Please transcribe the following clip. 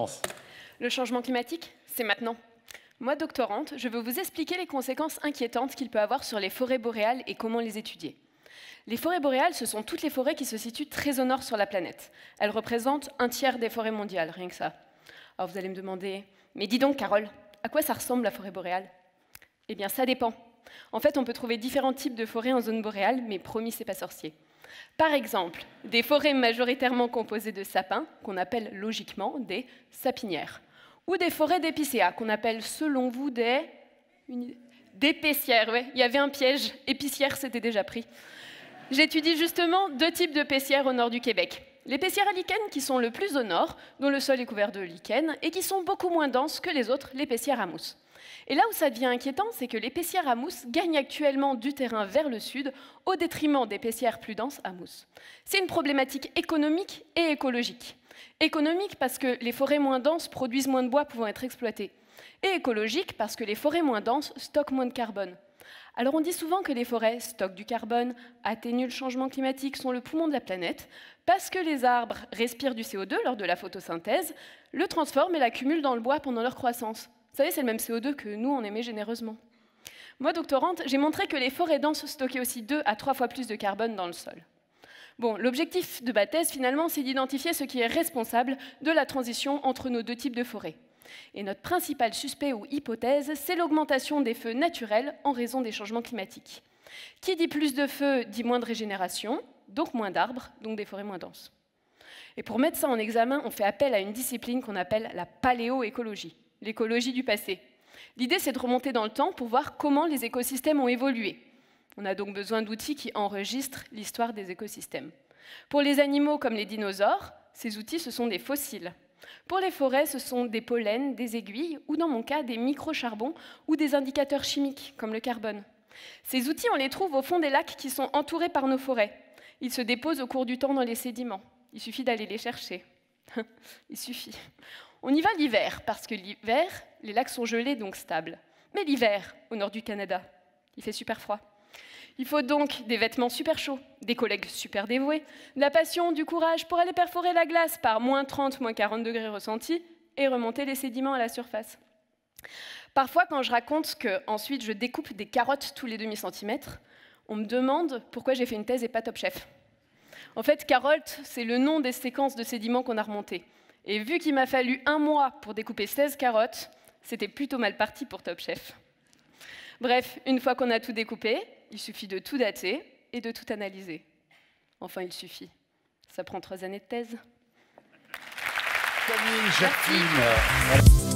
commence. Le changement climatique, c'est maintenant. Moi, doctorante, je veux vous expliquer les conséquences inquiétantes qu'il peut avoir sur les forêts boréales et comment les étudier. Les forêts boréales, ce sont toutes les forêts qui se situent très au nord sur la planète. Elles représentent un tiers des forêts mondiales, rien que ça. Alors vous allez me demander, mais dis donc Carole, à quoi ça ressemble la forêt boréale? Eh bien ça dépend. En fait, on peut trouver différents types de forêts en zone boréale, mais promis, c'est pas sorcier. Par exemple, des forêts majoritairement composées de sapins, qu'on appelle logiquement des sapinières, ou des forêts d'épicéas, qu'on appelle selon vous des pessières. Ouais, il y avait un piège, épicières, c'était déjà pris. J'étudie justement deux types de pessières au nord du Québec. Les pessières à lichen qui sont le plus au nord, dont le sol est couvert de lichen, et qui sont beaucoup moins denses que les autres, les pessières à mousse. Et là où ça devient inquiétant, c'est que les pessières à mousse gagnent actuellement du terrain vers le sud au détriment des pessières plus denses à mousse. C'est une problématique économique et écologique. Économique parce que les forêts moins denses produisent moins de bois pouvant être exploités. Et écologique parce que les forêts moins denses stockent moins de carbone. Alors on dit souvent que les forêts stockent du carbone, atténuent le changement climatique, sont le poumon de la planète, parce que les arbres respirent du CO2 lors de la photosynthèse, le transforment et l'accumulent dans le bois pendant leur croissance. Vous savez, c'est le même CO2 que nous, on émet généreusement. Moi, doctorante, j'ai montré que les forêts denses stockaient aussi 2 à 3 fois plus de carbone dans le sol. Bon, l'objectif de ma thèse, finalement, c'est d'identifier ce qui est responsable de la transition entre nos deux types de forêts. Et notre principal suspect ou hypothèse, c'est l'augmentation des feux naturels en raison des changements climatiques. Qui dit plus de feux dit moins de régénération, donc moins d'arbres, donc des forêts moins denses. Et pour mettre ça en examen, on fait appel à une discipline qu'on appelle la paléoécologie, l'écologie du passé. L'idée, c'est de remonter dans le temps pour voir comment les écosystèmes ont évolué. On a donc besoin d'outils qui enregistrent l'histoire des écosystèmes. Pour les animaux comme les dinosaures, ces outils, ce sont des fossiles. Pour les forêts, ce sont des pollens, des aiguilles, ou dans mon cas, des microcharbons ou des indicateurs chimiques, comme le carbone. Ces outils, on les trouve au fond des lacs qui sont entourés par nos forêts. Ils se déposent au cours du temps dans les sédiments. Il suffit d'aller les chercher. Il suffit. On y va l'hiver, parce que l'hiver, les lacs sont gelés, donc stables. Mais l'hiver, au nord du Canada, il fait super froid. Il faut donc des vêtements super chauds, des collègues super dévoués, de la passion, du courage pour aller perforer la glace par moins 30, moins 40 degrés ressentis et remonter les sédiments à la surface. Parfois, quand je raconte qu'ensuite je découpe des carottes tous les demi-centimètres, on me demande pourquoi j'ai fait une thèse et pas Top Chef. En fait, carottes, c'est le nom des séquences de sédiments qu'on a remontées. Et vu qu'il m'a fallu 1 mois pour découper 16 carottes, c'était plutôt mal parti pour Top Chef. Bref, une fois qu'on a tout découpé, il suffit de tout dater et de tout analyser. Enfin, il suffit. Ça prend 3 années de thèse. Camille Gertine.